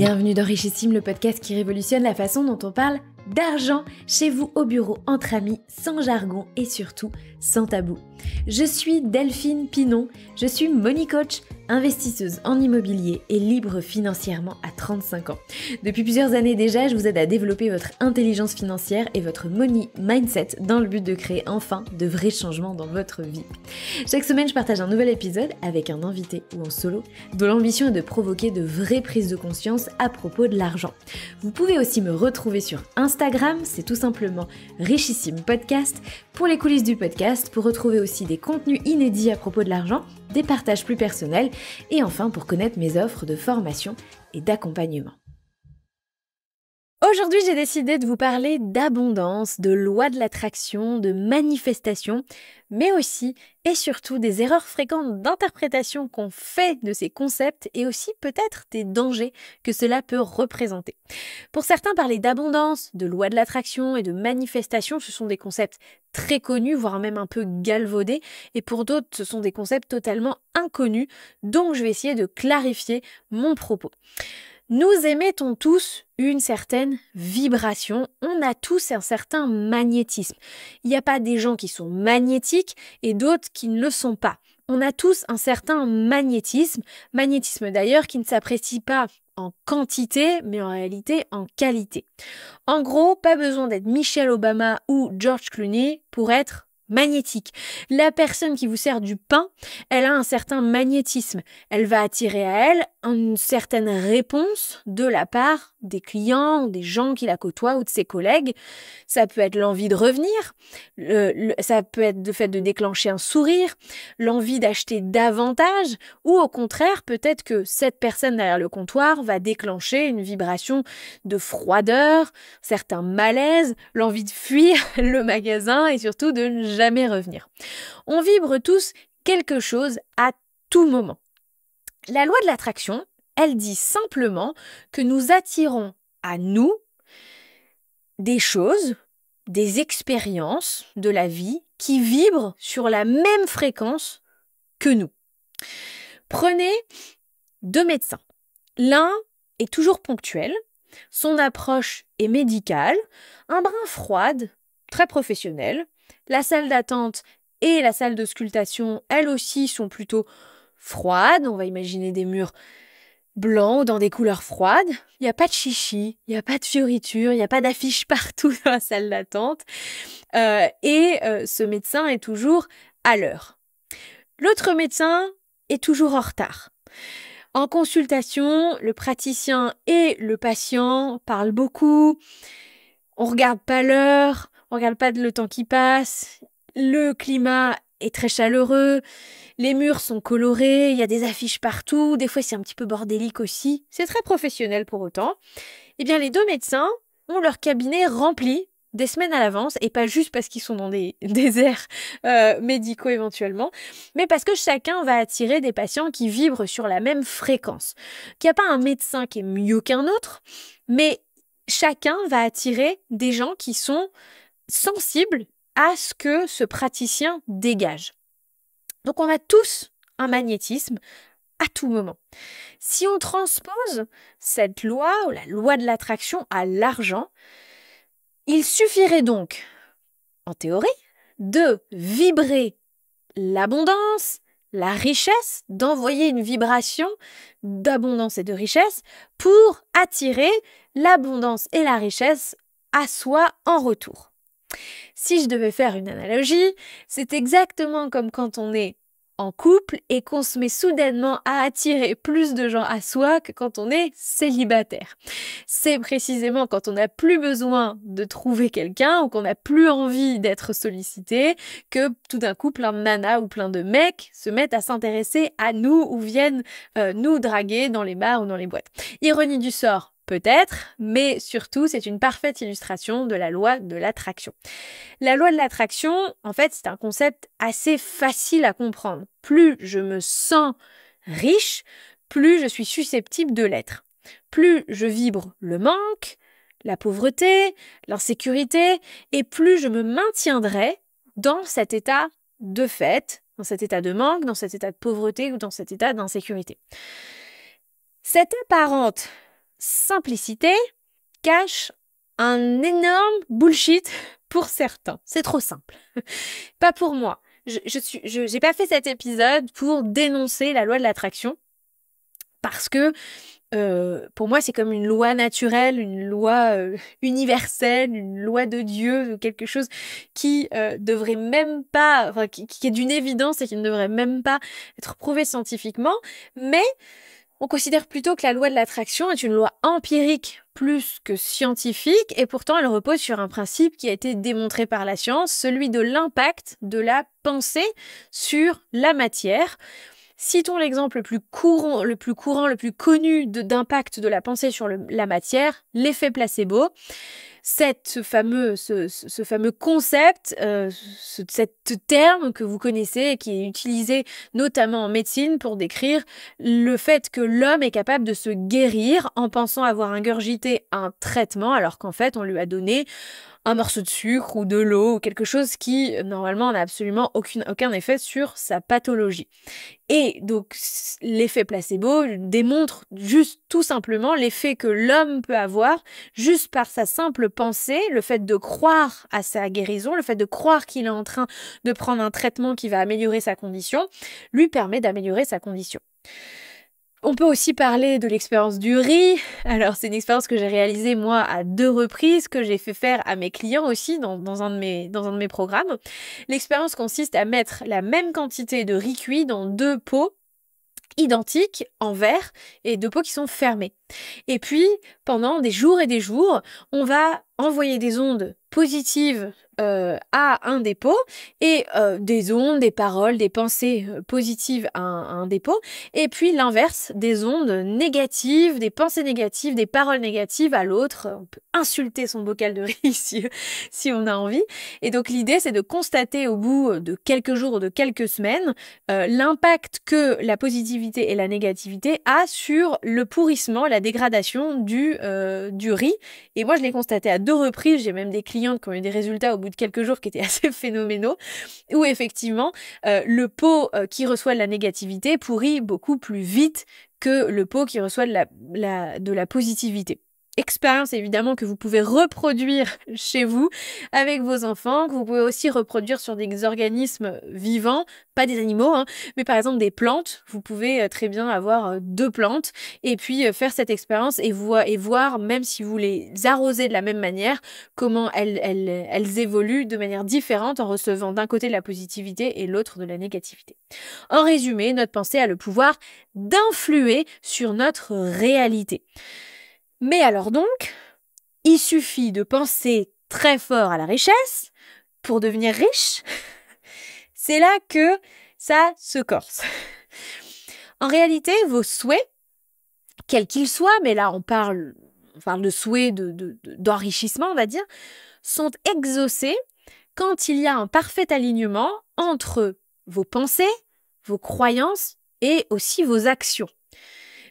Bienvenue dans Richissime, le podcast qui révolutionne la façon dont on parle d'argent chez vous au bureau, entre amis, sans jargon et surtout sans tabou. Je suis Delphine Pinon, je suis money coach, investisseuse en immobilier et libre financièrement à 35 ans. Depuis plusieurs années déjà, je vous aide à développer votre intelligence financière et votre money mindset dans le but de créer enfin de vrais changements dans votre vie. Chaque semaine, je partage un nouvel épisode avec un invité ou en solo dont l'ambition est de provoquer de vraies prises de conscience à propos de l'argent. Vous pouvez aussi me retrouver sur Instagram, c'est tout simplement Richissime Podcast, pour les coulisses du podcast, pour retrouver aussi des contenus inédits à propos de l'argent, des partages plus personnels et enfin pour connaître mes offres de formation et d'accompagnement. Aujourd'hui, j'ai décidé de vous parler d'abondance, de loi de l'attraction, de manifestation, mais aussi et surtout des erreurs fréquentes d'interprétation qu'on fait de ces concepts et aussi peut-être des dangers que cela peut représenter. Pour certains, parler d'abondance, de loi de l'attraction et de manifestation, ce sont des concepts très connus, voire même un peu galvaudés, et pour d'autres, ce sont des concepts totalement inconnus, donc je vais essayer de clarifier mon propos. Nous émettons tous une certaine vibration, on a tous un certain magnétisme. Il n'y a pas des gens qui sont magnétiques et d'autres qui ne le sont pas. On a tous un certain magnétisme d'ailleurs qui ne s'apprécie pas en quantité, mais en réalité en qualité. En gros, pas besoin d'être Michelle Obama ou George Clooney pour être magnétique. La personne qui vous sert du pain, elle a un certain magnétisme. Elle va attirer à elle une certaine réponse de la part des clients ou des gens qui la côtoient ou de ses collègues. Ça peut être l'envie de revenir, ça peut être le fait de déclencher un sourire, l'envie d'acheter davantage ou au contraire, peut-être que cette personne derrière le comptoir va déclencher une vibration de froideur, certains malaises, l'envie de fuir le magasin et surtout de ne jamais revenir. On vibre tous quelque chose à tout moment. La loi de l'attraction, elle dit simplement que nous attirons à nous des choses, des expériences de la vie qui vibrent sur la même fréquence que nous. Prenez deux médecins. L'un est toujours ponctuel, son approche est médicale, un brin froide, très professionnelle. La salle d'attente et la salle d'auscultation, elles aussi, sont plutôt froides. On va imaginer des murs blancs ou dans des couleurs froides. Il n'y a pas de chichi, il n'y a pas de fioritures, il n'y a pas d'affiches partout dans la salle d'attente. Ce médecin est toujours à l'heure. L'autre médecin est toujours en retard. En consultation, le praticien et le patient parlent beaucoup. On regarde pas l'heure, on regarde pas le temps qui passe. Le climat est très chaleureux. Les murs sont colorés, il y a des affiches partout. Des fois, c'est un petit peu bordélique aussi. C'est très professionnel pour autant. Eh bien, les deux médecins ont leur cabinet rempli des semaines à l'avance, et pas juste parce qu'ils sont dans des déserts médicaux éventuellement, mais parce que chacun va attirer des patients qui vibrent sur la même fréquence. Qu'il n'y a pas un médecin qui est mieux qu'un autre, mais chacun va attirer des gens qui sont sensibles à ce que ce praticien dégage. Donc on a tous un magnétisme à tout moment. Si on transpose cette loi ou la loi de l'attraction à l'argent, il suffirait donc, en théorie, de vibrer l'abondance, la richesse, d'envoyer une vibration d'abondance et de richesse pour attirer l'abondance et la richesse à soi en retour. Si je devais faire une analogie, c'est exactement comme quand on est en couple et qu'on se met soudainement à attirer plus de gens à soi que quand on est célibataire. C'est précisément quand on n'a plus besoin de trouver quelqu'un ou qu'on n'a plus envie d'être sollicité que tout d'un coup plein de nanas ou plein de mecs se mettent à s'intéresser à nous ou viennent nous draguer dans les bars ou dans les boîtes. Ironie du sort, peut-être, mais surtout, c'est une parfaite illustration de la loi de l'attraction. La loi de l'attraction, en fait, c'est un concept assez facile à comprendre. Plus je me sens riche, plus je suis susceptible de l'être. Plus je vibre le manque, la pauvreté, l'insécurité, et plus je me maintiendrai dans cet état de fait, dans cet état de manque, dans cet état de pauvreté ou dans cet état d'insécurité. Cette apparente simplicité cache un énorme bullshit pour certains. C'est trop simple. Pas pour moi. J'ai pas fait cet épisode pour dénoncer la loi de l'attraction parce que pour moi, c'est comme une loi naturelle, une loi universelle, une loi de Dieu, quelque chose qui devrait même pas, enfin, qui est d'une évidence et qui ne devrait même pas être prouvé scientifiquement. Mais on considère plutôt que la loi de l'attraction est une loi empirique plus que scientifique, et pourtant elle repose sur un principe qui a été démontré par la science, celui de l'impact de la pensée sur la matière. Citons l'exemple le plus connu d'impact de la pensée sur la matière, l'effet placebo. Ce fameux concept, cet terme que vous connaissez et qui est utilisé notamment en médecine pour décrire le fait que l'homme est capable de se guérir en pensant avoir ingurgité un traitement alors qu'en fait on lui a donné un morceau de sucre ou de l'eau ou quelque chose qui normalement n'a absolument aucun effet sur sa pathologie. Et donc l'effet placebo démontre juste tout simplement l'effet que l'homme peut avoir juste par sa simple pensée, le fait de croire à sa guérison, le fait de croire qu'il est en train de prendre un traitement qui va améliorer sa condition, lui permet d'améliorer sa condition. On peut aussi parler de l'expérience du riz. Alors, c'est une expérience que j'ai réalisée, moi, à 2 reprises, que j'ai fait faire à mes clients aussi dans un de mes programmes. L'expérience consiste à mettre la même quantité de riz cuit dans 2 pots identiques en verre et 2 pots qui sont fermés. Et puis, pendant des jours et des jours, on va envoyer des ondes positives à un des pots et des ondes, des paroles, des pensées positives à un des pots, et puis l'inverse, des ondes négatives, des pensées négatives, des paroles négatives à l'autre. On peut insulter son bocal de riz si on a envie. Et donc l'idée, c'est de constater au bout de quelques jours ou de quelques semaines l'impact que la positivité et la négativité a sur le pourrissement, la dégradation du riz. Et moi, je l'ai constaté à 2 reprises. J'ai même des clientes qui ont eu des résultats au bout de quelques jours qui étaient assez phénoménaux, où effectivement, le pot qui reçoit de la négativité pourrit beaucoup plus vite que le pot qui reçoit de la positivité. Expérience évidemment que vous pouvez reproduire chez vous avec vos enfants, que vous pouvez aussi reproduire sur des organismes vivants, pas des animaux, hein, mais par exemple des plantes. Vous pouvez très bien avoir 2 plantes et puis faire cette expérience et voir, même si vous les arrosez de la même manière, comment elles évoluent de manière différente en recevant d'un côté de la positivité et l'autre de la négativité. En résumé, notre pensée a le pouvoir d'influer sur notre réalité. Mais alors donc, il suffit de penser très fort à la richesse pour devenir riche. C'est là que ça se corse. En réalité, vos souhaits, quels qu'ils soient, mais là on parle de souhaits d'enrichissement, on va dire, sont exaucés quand il y a un parfait alignement entre vos pensées, vos croyances et aussi vos actions.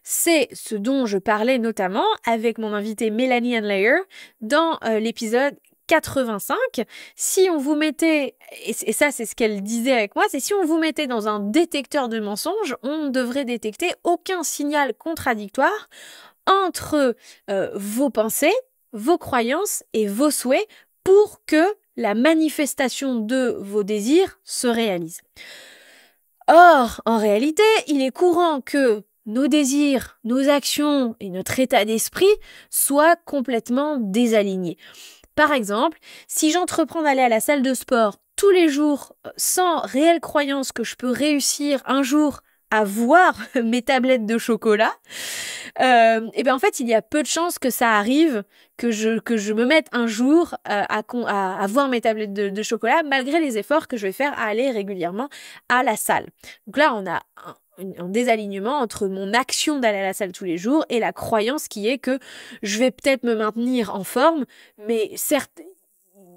C'est ce dont je parlais notamment avec mon invitée Mélanie Handlayer dans l'épisode 85. Si on vous mettait, et ça c'est ce qu'elle disait avec moi, c'est si on vous mettait dans un détecteur de mensonges, on ne devrait détecter aucun signal contradictoire entre vos pensées, vos croyances et vos souhaits pour que la manifestation de vos désirs se réalise. Or, en réalité, il est courant que nos désirs, nos actions et notre état d'esprit soient complètement désalignés. Par exemple, si j'entreprends d'aller à la salle de sport tous les jours sans réelle croyance que je peux réussir un jour à voir mes tablettes de chocolat, et bien en fait il y a peu de chances que ça arrive, que je me mette un jour à voir mes tablettes de chocolat malgré les efforts que je vais faire à aller régulièrement à la salle. Donc là on a un désalignement entre mon action d'aller à la salle tous les jours et la croyance qui est que je vais peut-être me maintenir en forme, mais certes,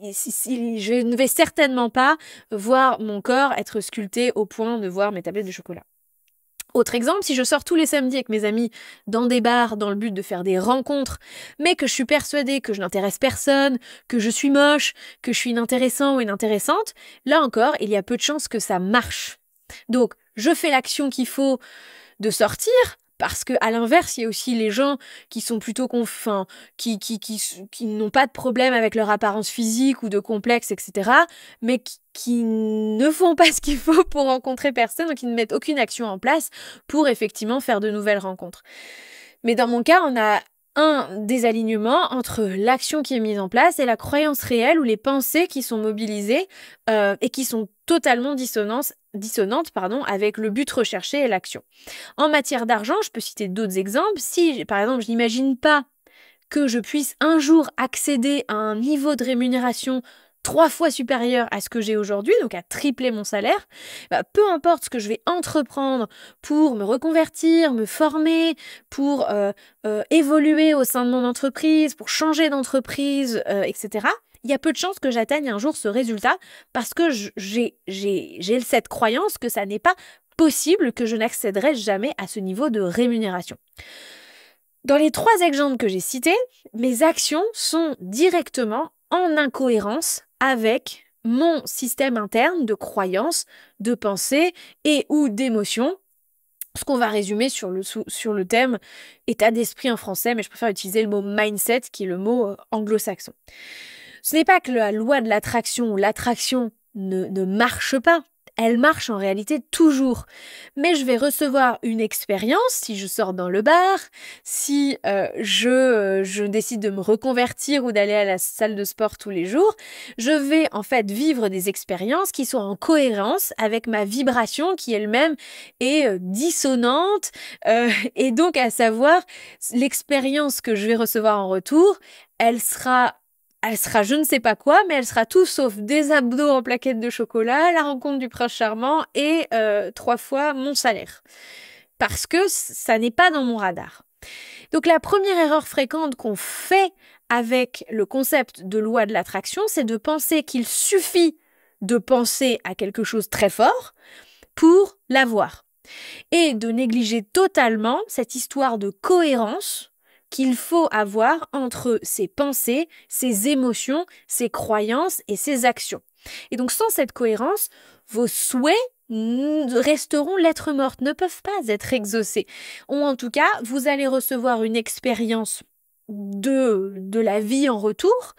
je ne vais certainement pas voir mon corps être sculpté au point de voir mes tablettes de chocolat. Autre exemple, si je sors tous les samedis avec mes amis dans des bars dans le but de faire des rencontres, mais que je suis persuadée que je n'intéresse personne, que je suis moche, que je suis inintéressant ou inintéressante, là encore, il y a peu de chances que ça marche. Donc, je fais l'action qu'il faut de sortir, Parce que à l'inverse, il y a aussi les gens qui sont plutôt qui n'ont pas de problème avec leur apparence physique ou de complexe, etc., mais qui ne font pas ce qu'il faut pour rencontrer personne, donc qui ne mettent aucune action en place pour effectivement faire de nouvelles rencontres. Mais dans mon cas, on a un désalignement entre l'action qui est mise en place et la croyance réelle ou les pensées qui sont mobilisées et qui sont totalement dissonantes avec le but recherché et l'action. En matière d'argent, je peux citer d'autres exemples. Si, par exemple, je n'imagine pas que je puisse un jour accéder à un niveau de rémunération 3 fois supérieur à ce que j'ai aujourd'hui, donc à tripler mon salaire, peu importe ce que je vais entreprendre pour me reconvertir, me former, pour évoluer au sein de mon entreprise, pour changer d'entreprise, etc., il y a peu de chances que j'atteigne un jour ce résultat parce que j'ai cette croyance que ça n'est pas possible, que je n'accéderai jamais à ce niveau de rémunération. Dans les 3 exemples que j'ai cités, mes actions sont directement en incohérence avec mon système interne de croyances, de pensées et ou d'émotions, ce qu'on va résumer sur le thème état d'esprit en français, mais je préfère utiliser le mot mindset qui est le mot anglo-saxon. Ce n'est pas que la loi de l'attraction ou l'attraction ne marche pas. Elle marche en réalité toujours. Mais je vais recevoir une expérience si je sors dans le bar, si je décide de me reconvertir ou d'aller à la salle de sport tous les jours. Je vais en fait vivre des expériences qui sont en cohérence avec ma vibration qui elle-même est dissonante. Et donc à savoir, l'expérience que je vais recevoir en retour, elle sera je ne sais pas quoi, mais elle sera tout sauf des abdos en plaquettes de chocolat, la rencontre du prince charmant et 3 fois mon salaire. Parce que ça n'est pas dans mon radar. Donc la première erreur fréquente qu'on fait avec le concept de loi de l'attraction, c'est de penser qu'il suffit de penser à quelque chose très fort pour l'avoir. Et de négliger totalement cette histoire de cohérence qu'il faut avoir entre ses pensées, ses émotions, ses croyances et ses actions. Et donc sans cette cohérence, vos souhaits resteront lettres mortes, ne peuvent pas être exaucés. Ou en tout cas, vous allez recevoir une expérience de la vie en retour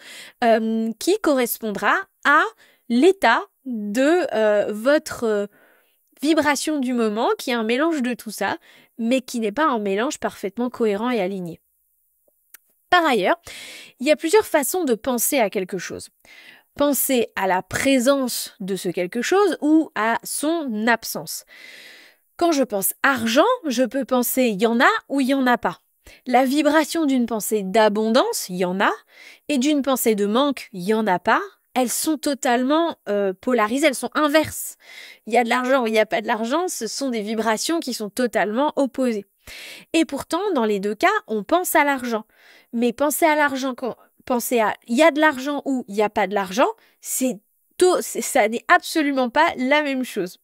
qui correspondra à l'état de votre vibration du moment, qui est un mélange de tout ça, mais qui n'est pas un mélange parfaitement cohérent et aligné. Par ailleurs, il y a plusieurs façons de penser à quelque chose. Penser à la présence de ce quelque chose ou à son absence. Quand je pense argent, je peux penser il y en a ou il y en a pas. La vibration d'une pensée d'abondance, il y en a, et d'une pensée de manque, il y en a pas. Elles sont totalement polarisées, elles sont inverses. Il y a de l'argent ou il n'y a pas de l'argent, ce sont des vibrations qui sont totalement opposées. Et pourtant, dans les 2 cas, on pense à l'argent. Mais penser à l'argent, penser à il y a de l'argent ou il n'y a pas de l'argent, ça n'est absolument pas la même chose.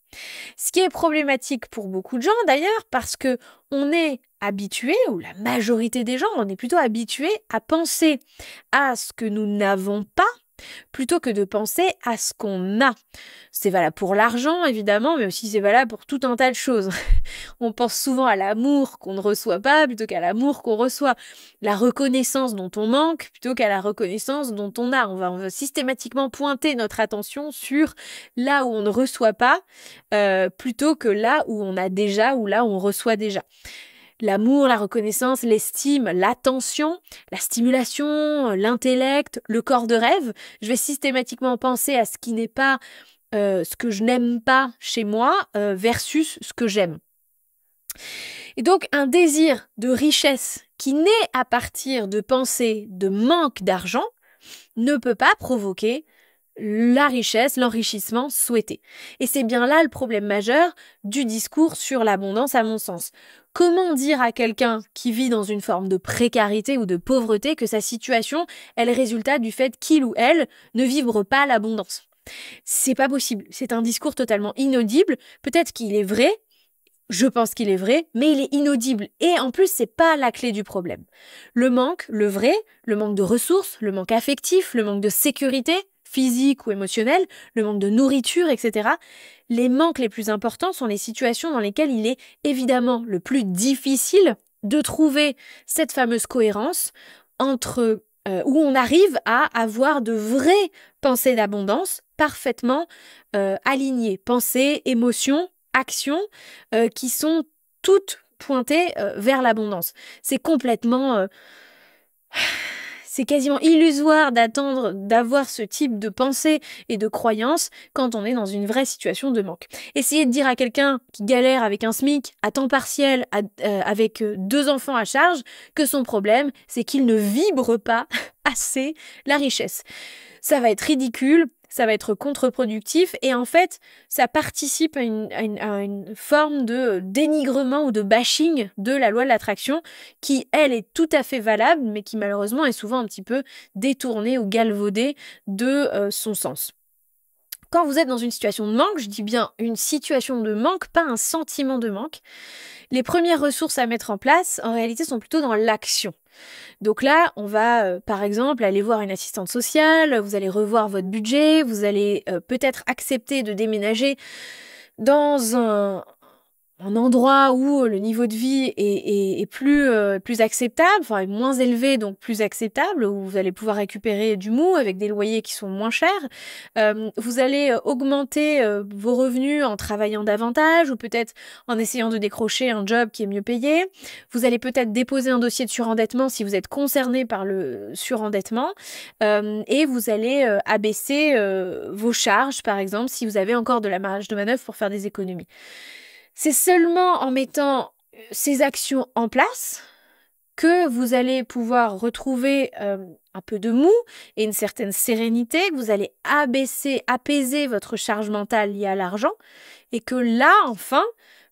Ce qui est problématique pour beaucoup de gens d'ailleurs, parce que on est habitué, ou la majorité des gens, on est plutôt habitué à penser à ce que nous n'avons pas, plutôt que de penser à ce qu'on a. C'est valable pour l'argent, évidemment, mais aussi c'est valable pour tout un tas de choses. On pense souvent à l'amour qu'on ne reçoit pas plutôt qu'à l'amour qu'on reçoit. La reconnaissance dont on manque plutôt qu'à la reconnaissance dont on a. On va systématiquement pointer notre attention sur là où on ne reçoit pas plutôt que là où on a déjà ou là où on reçoit déjà. L'amour, la reconnaissance, l'estime, l'attention, la stimulation, l'intellect, le corps de rêve. Je vais systématiquement penser à ce qui n'est pas ce que je n'aime pas chez moi versus ce que j'aime. Et donc un désir de richesse qui naît à partir de pensées de manque d'argent ne peut pas provoquer la richesse, l'enrichissement souhaité. Et c'est bien là le problème majeur du discours sur l'abondance à mon sens. Comment dire à quelqu'un qui vit dans une forme de précarité ou de pauvreté que sa situation est le résultat du fait qu'il ou elle ne vibre pas l'abondance? C'est pas possible. C'est un discours totalement inaudible. Peut-être qu'il est vrai, je pense qu'il est vrai, mais il est inaudible. Et en plus, c'est pas la clé du problème. Le manque, le vrai, le manque de ressources, le manque affectif, le manque de sécurité, physique ou émotionnel, le manque de nourriture, etc. Les manques les plus importants sont les situations dans lesquelles il est évidemment le plus difficile de trouver cette fameuse cohérence entre où on arrive à avoir de vraies pensées d'abondance parfaitement alignées. Pensées, émotions, actions qui sont toutes pointées vers l'abondance. C'est complètement... c'est quasiment illusoire d'attendre d'avoir ce type de pensée et de croyance quand on est dans une vraie situation de manque. Essayez de dire à quelqu'un qui galère avec un SMIC à temps partiel, avec 2 enfants à charge, que son problème, c'est qu'il ne vibre pas assez la richesse. Ça va être ridicule, ça va être contre-productif et en fait, ça participe à une forme de dénigrement ou de bashing de la loi de l'attraction qui, elle, est tout à fait valable, mais qui malheureusement est souvent un petit peu détournée ou galvaudée de son sens. Quand vous êtes dans une situation de manque, je dis bien une situation de manque, pas un sentiment de manque, les premières ressources à mettre en place, en réalité, sont plutôt dans l'action. Donc là, on va par exemple aller voir une assistante sociale, vous allez revoir votre budget, vous allez peut-être accepter de déménager dans un endroit où le niveau de vie est plus acceptable, enfin moins élevé, donc plus acceptable, où vous allez pouvoir récupérer du mou avec des loyers qui sont moins chers. Vous allez augmenter vos revenus en travaillant davantage ou peut-être en essayant de décrocher un job qui est mieux payé. Vous allez peut-être déposer un dossier de surendettement si vous êtes concerné par le surendettement et vous allez abaisser vos charges, par exemple, si vous avez encore de la marge de manœuvre pour faire des économies. C'est seulement en mettant ces actions en place que vous allez pouvoir retrouver un peu de mou et une certaine sérénité, que vous allez apaiser votre charge mentale liée à l'argent et que là, enfin,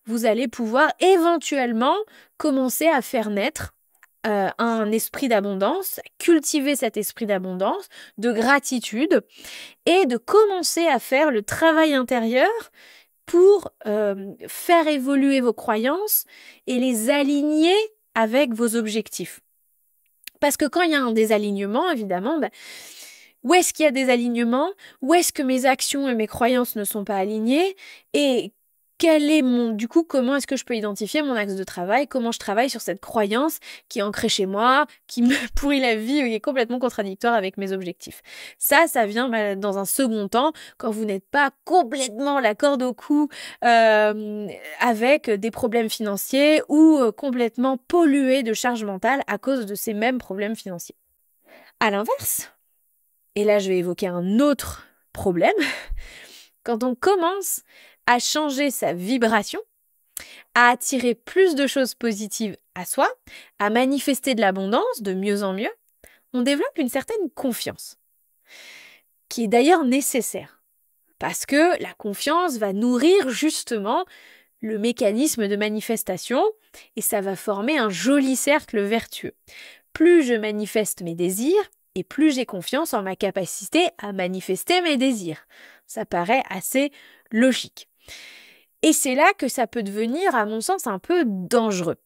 vous allez pouvoir éventuellement commencer à faire naître un esprit d'abondance, cultiver cet esprit d'abondance, de gratitude et de commencer à faire le travail intérieur pour faire évoluer vos croyances et les aligner avec vos objectifs. Parce que quand il y a un désalignement, évidemment, où est-ce qu'il y a des alignements? Où est-ce que mes actions et mes croyances ne sont pas alignées? Et comment est-ce que je peux identifier mon axe de travail? Comment je travaille sur cette croyance qui est ancrée chez moi, qui me pourrit la vie, qui est complètement contradictoire avec mes objectifs? Ça vient dans un second temps, quand vous n'êtes pas complètement la corde au cou avec des problèmes financiers ou complètement pollué de charge mentale à cause de ces mêmes problèmes financiers. À l'inverse, et là je vais évoquer un autre problème, quand on commence à changer sa vibration, à attirer plus de choses positives à soi, à manifester de l'abondance de mieux en mieux, on développe une certaine confiance, qui est d'ailleurs nécessaire, parce que la confiance va nourrir justement le mécanisme de manifestation et ça va former un joli cercle vertueux. Plus je manifeste mes désirs, et plus j'ai confiance en ma capacité à manifester mes désirs. Ça paraît assez logique. Et c'est là que ça peut devenir, à mon sens, un peu dangereux.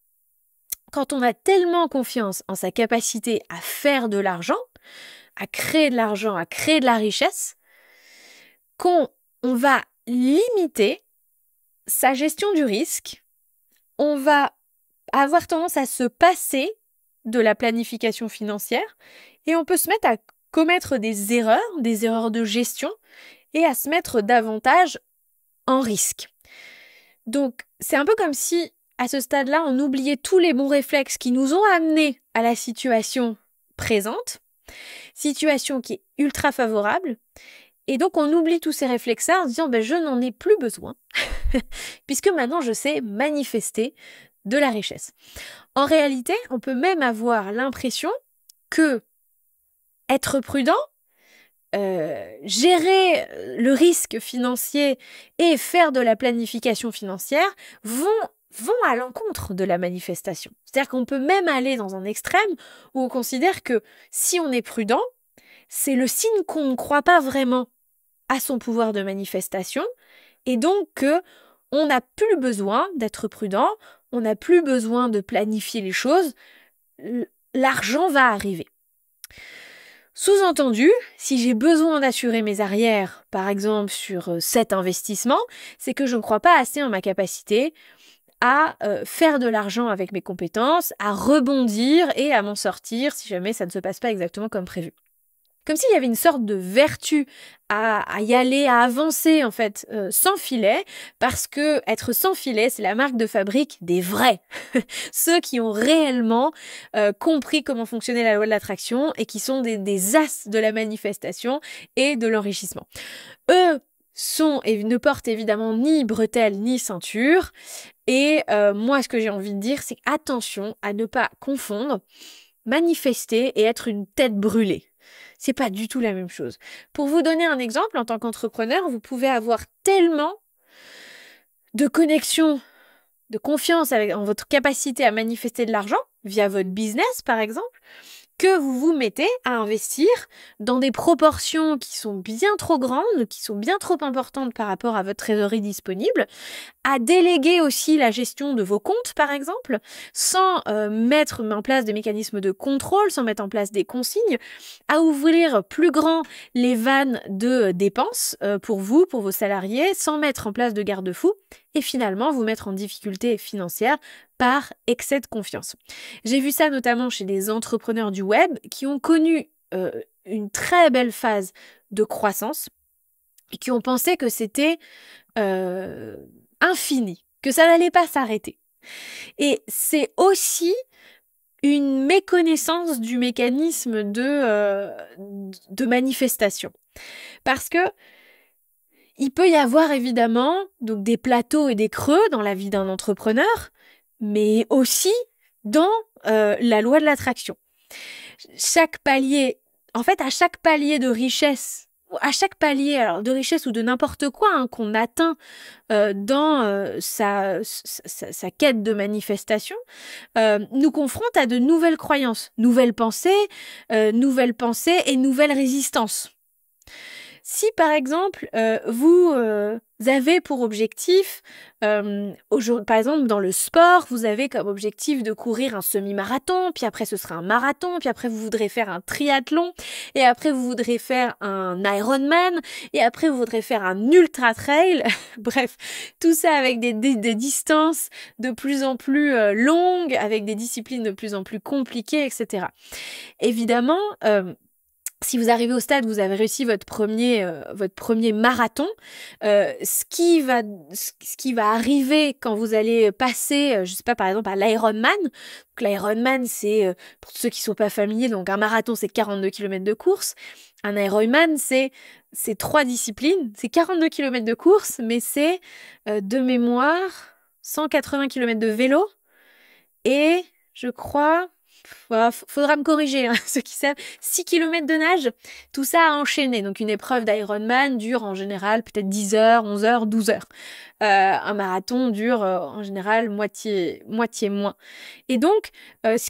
Quand on a tellement confiance en sa capacité à faire de l'argent, à créer de l'argent, à créer de la richesse, qu'on va limiter sa gestion du risque, on va avoir tendance à se passer de la planification financière et on peut se mettre à commettre des erreurs de gestion et à se mettre davantage en risque. Donc, c'est un peu comme si, à ce stade-là, on oubliait tous les bons réflexes qui nous ont amenés à la situation présente, situation qui est ultra favorable, et donc on oublie tous ces réflexes-là en se disant je n'en ai plus besoin, puisque maintenant je sais manifester de la richesse. En réalité, on peut même avoir l'impression que être prudent, gérer le risque financier et faire de la planification financière vont à l'encontre de la manifestation. C'est-à-dire qu'on peut même aller dans un extrême où on considère que si on est prudent, c'est le signe qu'on ne croit pas vraiment à son pouvoir de manifestation et donc qu'on n'a plus besoin d'être prudent, on n'a plus besoin de planifier les choses, l'argent va arriver. Sous-entendu, si j'ai besoin d'assurer mes arrières, par exemple sur cet investissement, c'est que je ne crois pas assez en ma capacité à faire de l'argent avec mes compétences, à rebondir et à m'en sortir si jamais ça ne se passe pas exactement comme prévu. Comme s'il y avait une sorte de vertu à y aller, à avancer en fait sans filet, parce que être sans filet, c'est la marque de fabrique des vrais, ceux qui ont réellement compris comment fonctionnait la loi de l'attraction et qui sont des as de la manifestation et de l'enrichissement. Eux ne portent évidemment ni bretelles ni ceinture, et moi ce que j'ai envie de dire, c'est attention à ne pas confondre manifester et être une tête brûlée. C'est pas du tout la même chose. Pour vous donner un exemple, en tant qu'entrepreneur, vous pouvez avoir tellement de connexion, de confiance en votre capacité à manifester de l'argent, via votre business par exemple, que vous vous mettez à investir dans des proportions qui sont bien trop grandes, qui sont bien trop importantes par rapport à votre trésorerie disponible, à déléguer aussi la gestion de vos comptes, par exemple, sans mettre en place des mécanismes de contrôle, sans mettre en place des consignes, à ouvrir plus grand les vannes de dépenses pour vous, pour vos salariés, sans mettre en place de garde-fous, et finalement vous mettre en difficulté financière par excès de confiance. J'ai vu ça notamment chez des entrepreneurs du web qui ont connu une très belle phase de croissance et qui ont pensé que c'était infini, que ça n'allait pas s'arrêter. Et c'est aussi une méconnaissance du mécanisme de manifestation. Parce que il peut y avoir évidemment donc des plateaux et des creux dans la vie d'un entrepreneur, mais aussi dans la loi de l'attraction. Chaque palier, en fait, à chaque palier de richesse, à chaque palier alors de richesse ou de n'importe quoi qu'on atteint dans sa quête de manifestation, nous confronte à de nouvelles croyances, nouvelles pensées et nouvelles résistances. Si par exemple, vous avez pour objectif, par exemple dans le sport, vous avez comme objectif de courir un semi-marathon, puis après ce sera un marathon, puis après vous voudrez faire un triathlon, et après vous voudrez faire un Ironman, et après vous voudrez faire un ultra trail, bref, tout ça avec des distances de plus en plus longues, avec des disciplines de plus en plus compliquées, etc. Évidemment, si vous arrivez au stade où vous avez réussi votre premier marathon, ce qui va arriver quand vous allez passer, je sais pas, par exemple à l'Ironman. Donc l'Ironman, c'est, pour ceux qui sont pas familiers, donc un marathon, c'est 42 km de course. Un Ironman, c'est 3 disciplines, c'est 42 km de course, mais c'est de mémoire 180 km de vélo et je crois... faudra me corriger, ceux qui savent, 6 km de nage, tout ça à enchaîner. Donc une épreuve d'Ironman dure en général peut-être 10 heures, 11 heures, 12 heures. Un marathon dure en général moitié moins. Et donc,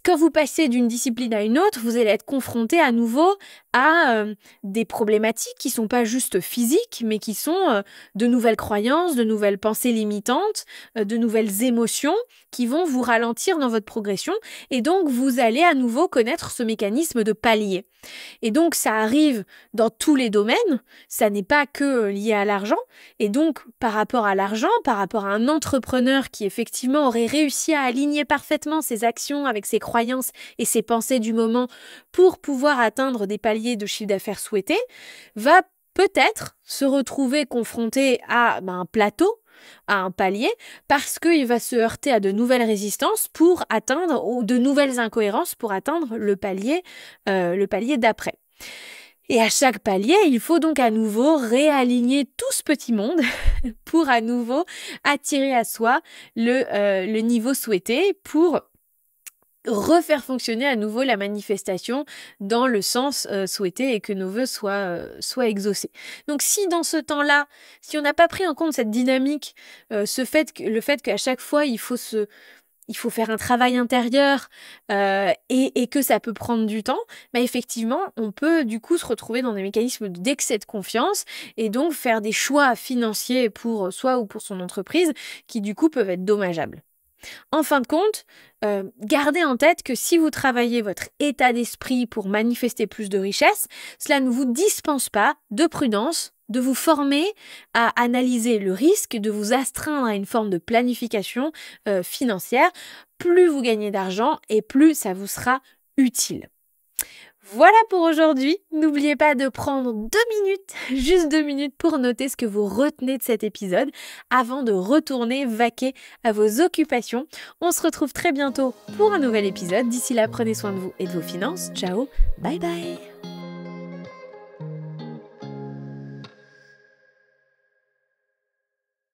quand vous passez d'une discipline à une autre, vous allez être confronté à nouveau à des problématiques qui sont pas juste physiques, mais qui sont de nouvelles croyances, de nouvelles pensées limitantes, de nouvelles émotions qui vont vous ralentir dans votre progression. Et donc, vous allez à nouveau connaître ce mécanisme de palier. Et donc, ça arrive dans tous les domaines, ça n'est pas que lié à l'argent. Et donc, par rapport à l'argent, par rapport à un entrepreneur qui effectivement aurait réussi à aligner parfaitement ses actions avec ses croyances et ses pensées du moment pour pouvoir atteindre des paliers de chiffre d'affaires souhaités, va peut-être se retrouver confronté à un plateau, à un palier, parce qu'il va se heurter à de nouvelles résistances pour atteindre, ou de nouvelles incohérences pour atteindre le palier d'après. Et à chaque palier, il faut donc à nouveau réaligner tout ce petit monde pour à nouveau attirer à soi le niveau souhaité pour refaire fonctionner à nouveau la manifestation dans le sens souhaité et que nos vœux soient exaucés. Donc si dans ce temps-là, si on n'a pas pris en compte cette dynamique, le fait qu'à chaque fois il faut faire un travail intérieur et que ça peut prendre du temps, effectivement, on peut du coup se retrouver dans des mécanismes d'excès de confiance et donc faire des choix financiers pour soi ou pour son entreprise qui du coup peuvent être dommageables. En fin de compte, gardez en tête que si vous travaillez votre état d'esprit pour manifester plus de richesse, cela ne vous dispense pas de prudence, de vous former à analyser le risque, de vous astreindre à une forme de planification financière. Plus vous gagnez d'argent et plus ça vous sera utile. Voilà pour aujourd'hui. N'oubliez pas de prendre 2 minutes, juste 2 minutes pour noter ce que vous retenez de cet épisode avant de retourner vaquer à vos occupations. On se retrouve très bientôt pour un nouvel épisode. D'ici là, prenez soin de vous et de vos finances. Ciao, bye bye.